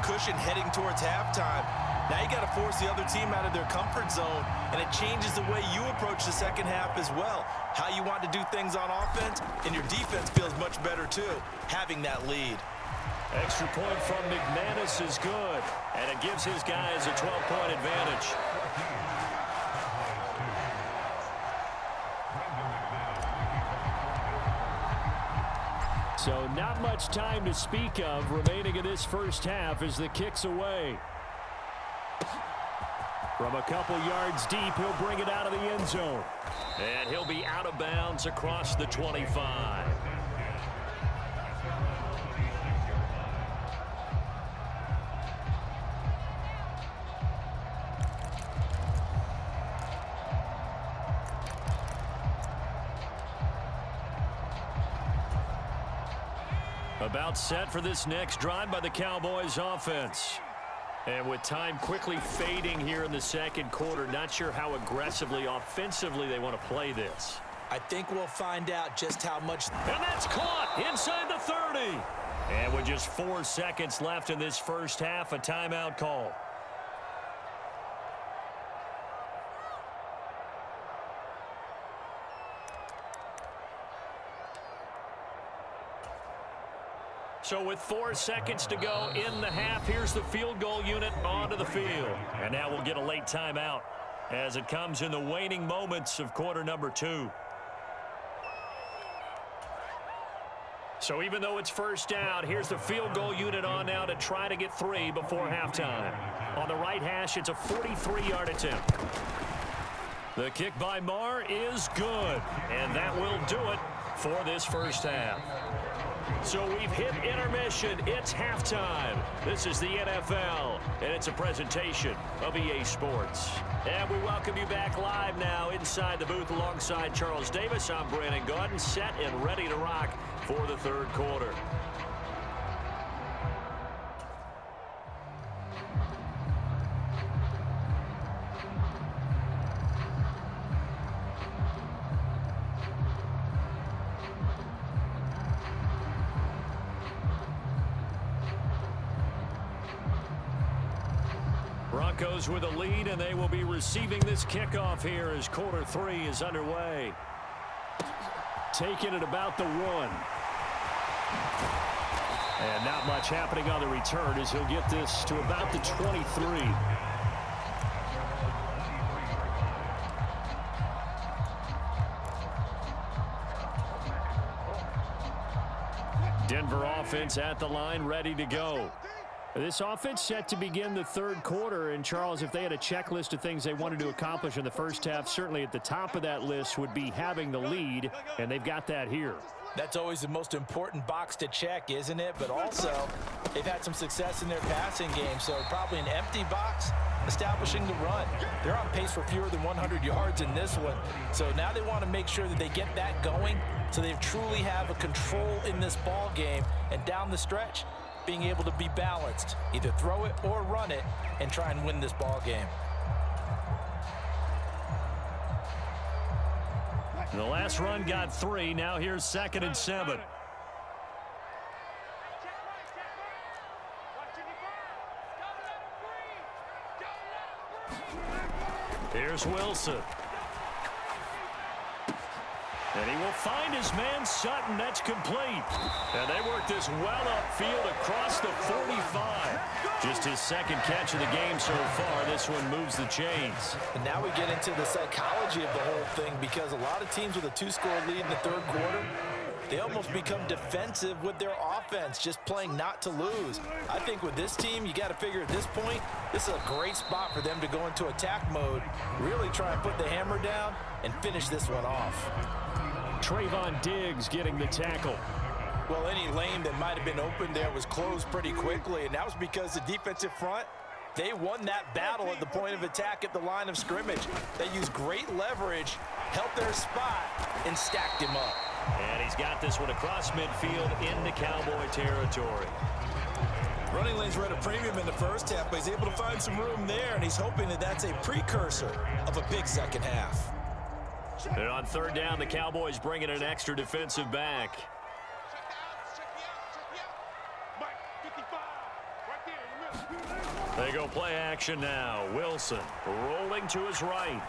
cushion heading towards halftime. Now you got to force the other team out of their comfort zone, and it changes the way you approach the second half as well. How you want to do things on offense, and your defense feels much better too, having that lead. Extra point from McManus is good, and it gives his guys a 12-point advantage. So not much time to speak of remaining in this first half as the kick's away. From a couple yards deep, he'll bring it out of the end zone. And he'll be out of bounds across the 25. About set for this next drive by the Cowboys offense. And with time quickly fading here in the second quarter, not sure how aggressively, offensively they want to play this. I think we'll find out just how much. And that's caught inside the 30. And with just 4 seconds left in this first half, a timeout call. So with 4 seconds to go in the half, here's the field goal unit onto the field. And now we'll get a late timeout as it comes in the waning moments of quarter number 2. So even though it's first down, here's the field goal unit on now to try to get 3 before halftime. On the right hash, it's a 43-yard attempt. The kick by Marr is good, and that will do it for this first half. So we've hit intermission. It's halftime. This is the NFL, and it's a presentation of EA Sports. And we welcome you back live now inside the booth alongside Charles Davis. I'm Brandon Gaudin, set and ready to rock for the third quarter. Broncos with a lead, and they will be receiving this kickoff here as quarter 3 is underway. Taking it about the 1. And not much happening on the return as he'll get this to about the 23. Denver offense at the line, ready to go. This offense set to begin the third quarter, and Charles, if they had a checklist of things they wanted to accomplish in the first half, certainly at the top of that list would be having the lead, and they've got that here. That's always the most important box to check, isn't it? But also, they've had some success in their passing game, so probably an empty box establishing the run. They're on pace for fewer than 100 yards in this one, so now they want to make sure that they get that going so they truly have a control in this ball game, and down the stretch, being able to be balanced, either throw it or run it, and try and win this ball game. The last run got 3. Now here's 2nd and 7. Here's Wilson. And he will find his man Sutton. That's complete. And they work this well upfield across the 45. Just his second catch of the game so far. This one moves the chains. And now we get into the psychology of the whole thing, because a lot of teams with a 2-score lead in the third quarter, they almost become defensive with their offense, just playing not to lose. I think with this team, you got to figure at this point, this is a great spot for them to go into attack mode, really try and put the hammer down and finish this one off. Trayvon Diggs getting the tackle. Well, any lane that might have been open there was closed pretty quickly, and that was because the defensive front, they won that battle at the point of attack at the line of scrimmage. They used great leverage, held their spot, and stacked him up. And he's got this one across midfield into Cowboy territory. Running lanes were at a premium in the first half, but he's able to find some room there, and he's hoping that that's a precursor of a big second half. And on third down, the Cowboys bring in an extra defensive back. They go play action now. Wilson rolling to his right.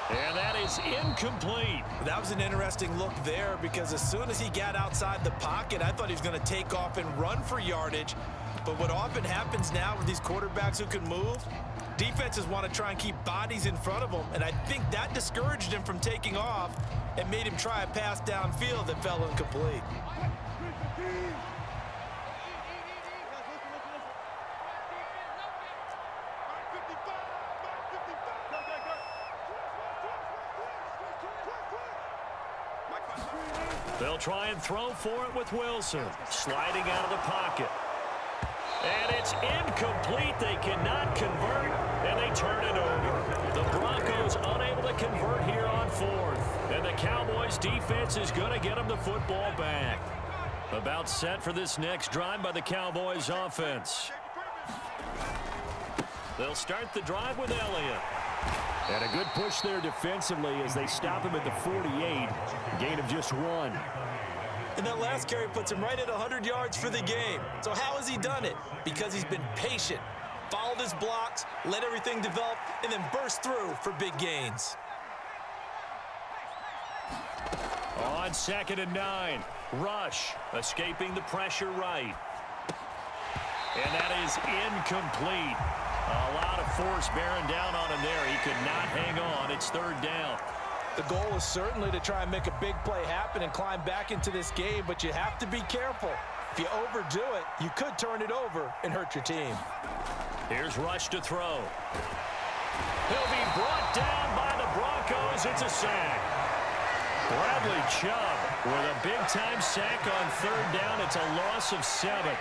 And that is incomplete. That was an interesting look there because as soon as he got outside the pocket, I thought he was going to take off and run for yardage. But what often happens now with these quarterbacks who can move, defenses want to try and keep bodies in front of them, and I think that discouraged him from taking off and made him try a pass downfield that fell incomplete. They'll try and throw for it with Wilson, sliding out of the pocket. And it's incomplete. They cannot convert, and they turn it over. The Broncos unable to convert here on fourth. And the Cowboys defense is going to get them the football back. About set for this next drive by the Cowboys offense. They'll start the drive with Elliott. And a good push there defensively as they stop him at the 48. Gain of just 1. And that last carry puts him right at 100 yards for the game. So how has he done it? Because he's been patient, followed his blocks, let everything develop, and then burst through for big gains. On 2nd and 9, Rush escaping the pressure right. And that is incomplete. A lot of force bearing down on him there. He could not hang on. It's 3rd down. The goal is certainly to try and make a big play happen and climb back into this game, but you have to be careful. If you overdo it, you could turn it over and hurt your team. Here's Rush to throw. He'll be brought down by the Broncos. It's a sack. Bradley Chubb with a big-time sack on 3rd down. It's a loss of 7.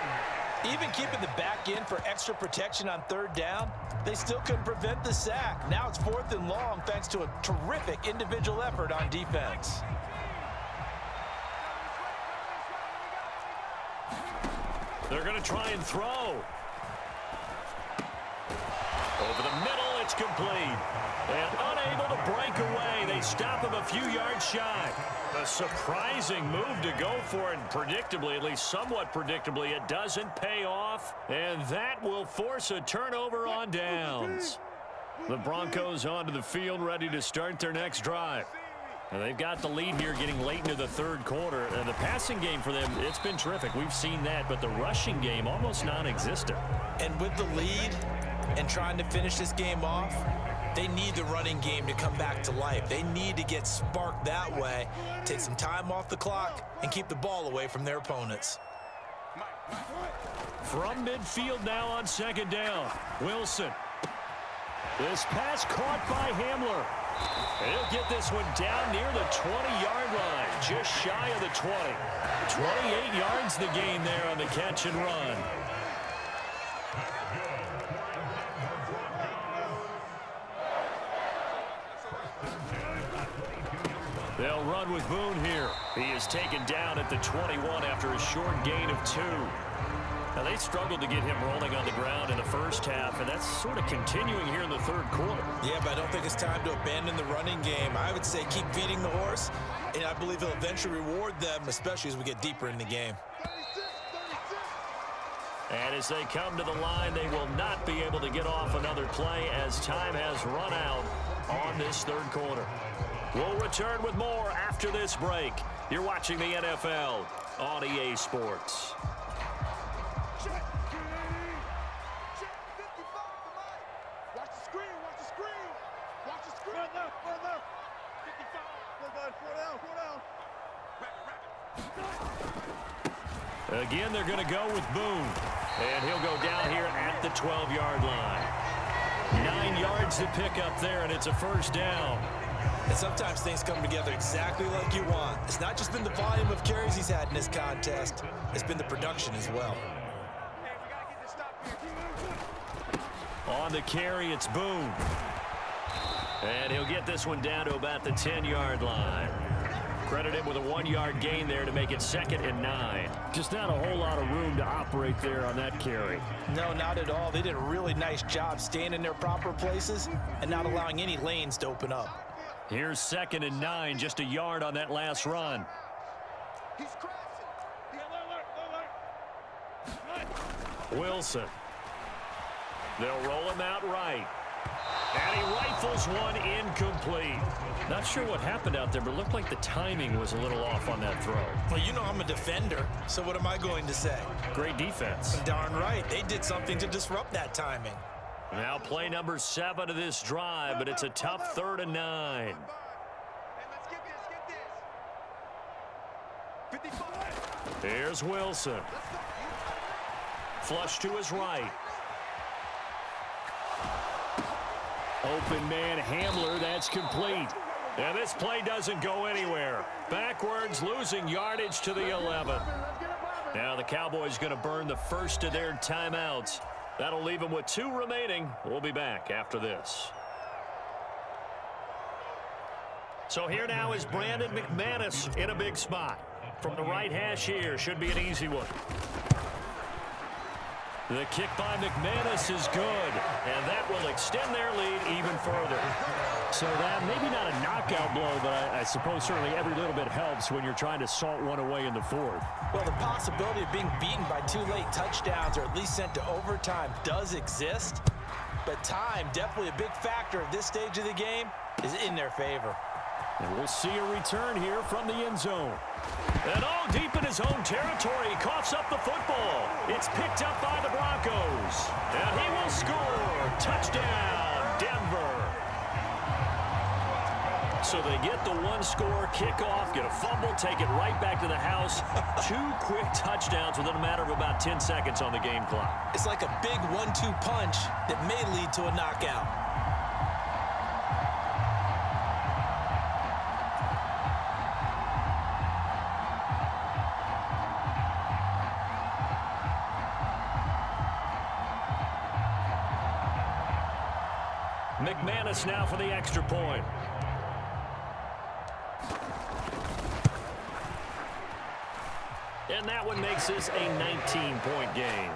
Even keeping the back in for extra protection on 3rd down, they still couldn't prevent the sack. Now it's 4th and long thanks to a terrific individual effort on defense. They're going to try and throw. Over the middle, it's complete. And unable to break away. They stop him a few yards shy. A surprising move to go for it. Predictably, at least somewhat predictably, it doesn't pay off. And that will force a turnover on downs. The Broncos onto the field ready to start their next drive. And they've got the lead here getting late into the 3rd quarter. And the passing game for them, it's been terrific. We've seen that. But the rushing game, almost non-existent. And with the lead and trying to finish this game off, they need the running game to come back to life. They need to get sparked that way, take some time off the clock, and keep the ball away from their opponents. From midfield now on 2nd down, Wilson. This pass caught by Hamler. He'll get this one down near the 20-yard line, just shy of the 20. 28 yards the gain there on the catch and run. They'll run with Boone here. He is taken down at the 21 after a short gain of 2. Now, they struggled to get him rolling on the ground in the first half, and that's sort of continuing here in the 3rd quarter. Yeah, but I don't think it's time to abandon the running game. I would say keep feeding the horse, and I believe he'll eventually reward them, especially as we get deeper in the game. And as they come to the line, they will not be able to get off another play as time has run out on this 3rd quarter. We'll return with more after this break. You're watching the NFL on EA Sports. Again, they're going to go with Boone. And he'll go down here at the 12-yard line. 9 yards to pick up there, and it's a 1st down. And sometimes things come together exactly like you want. It's not just been the volume of carries he's had in this contest. It's been the production as well. On the carry, it's Boone. And he'll get this one down to about the 10-yard line. Credit him with a 1-yard gain there to make it 2nd and 9. Just not a whole lot of room to operate there on that carry. No, not at all. They did a really nice job staying in their proper places and not allowing any lanes to open up. Here's 2nd and 9, just a yard on that last run. Wilson. They'll roll him out right. And he rifles one incomplete. Not sure what happened out there, but it looked like the timing was a little off on that throw. Well, you know I'm a defender, so what am I going to say? Great defense. Darn right. They did something to disrupt that timing. Now play number 7 of this drive, but it's a tough 3rd and 9. Here's Wilson. Flush to his right. Open man Hamler, that's complete. And this play doesn't go anywhere. Backwards, losing yardage to the 11. Now the Cowboys going to burn the first of their timeouts. That'll leave them with 2 remaining. We'll be back after this. So here now is Brandon McManus in a big spot. From the right hash here, should be an easy one. The kick by McManus is good, and that will extend their lead even further. So that maybe not a knockout blow, but I suppose certainly every little bit helps when you're trying to salt one away in the 4th. Well, the possibility of being beaten by 2 late touchdowns or at least sent to overtime does exist, but time, definitely a big factor at this stage of the game, is in their favor. And we'll see a return here from the end zone. And deep in his own territory, he coughs up the football. It's picked up by the Broncos. And he will score. Touchdown, Denver. So they get the 1-score kickoff, get a fumble, take it right back to the house. 2 quick touchdowns within a matter of about 10 seconds on the game clock. It's like a big 1-2 punch that may lead to a knockout. McManus now for the extra point. And that one makes this a 19-point game.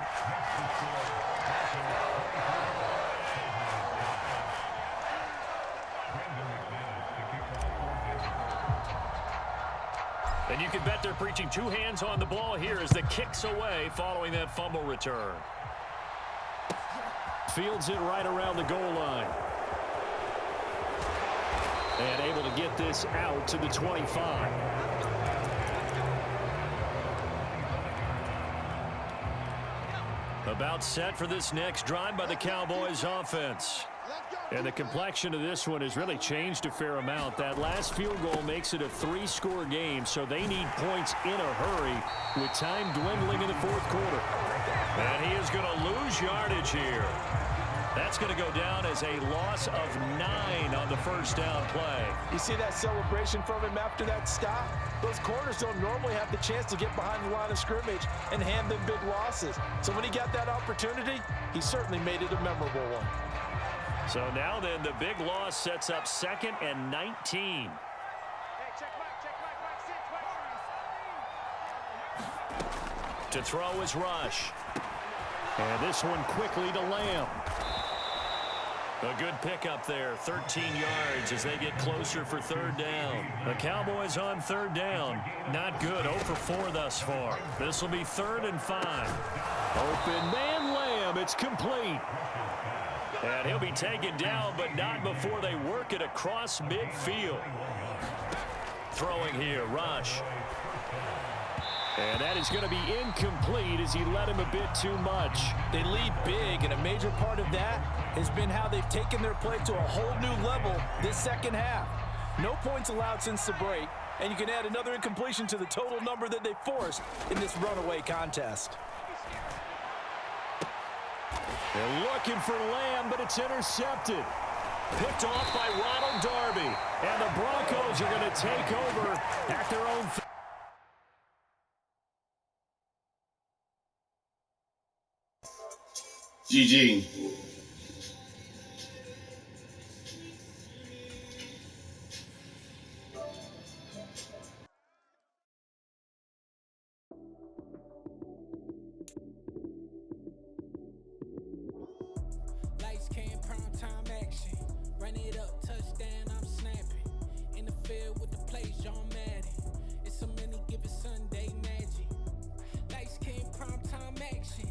And you can bet they're preaching 2 hands on the ball here as the kick's away following that fumble return. Fields it right around the goal line. And able to get this out to the 25. About set for this next drive by the Cowboys offense. And the complexion of this one has really changed a fair amount. That last field goal makes it a 3-score game, so they need points in a hurry with time dwindling in the 4th quarter. And he is going to lose yardage here. That's going to go down as a loss of 9 on the first down play. You see that celebration from him after that stop? Those corners don't normally have the chance to get behind the line of scrimmage and hand them big losses. So when he got that opportunity, he certainly made it a memorable one. So now then, the big loss sets up 2nd and 19. To throw is Rush. And this one quickly to Lamb. A good pickup there, 13 yards as they get closer for 3rd down. The Cowboys on 3rd down. Not good, 0 for 4 thus far. This will be 3rd and 5. Open man Lamb, it's complete. And he'll be taken down, but not before they work it across midfield. Throwing here, Rush. And that is going to be incomplete as he led him a bit too much. They lead big, and a major part of that has been how they've taken their play to a whole new level this second half. No points allowed since the break, and you can add another incompletion to the total number that they forced in this runaway contest. They're looking for Lamb, but it's intercepted. Picked off by Ronald Darby. And the Broncos are going to take over at their own GG. Lights came, prime time action. Run it up, touchdown, I'm snapping. In the field with the plays, John Madden. It's a many given Sunday magic. Lights came, prime time action.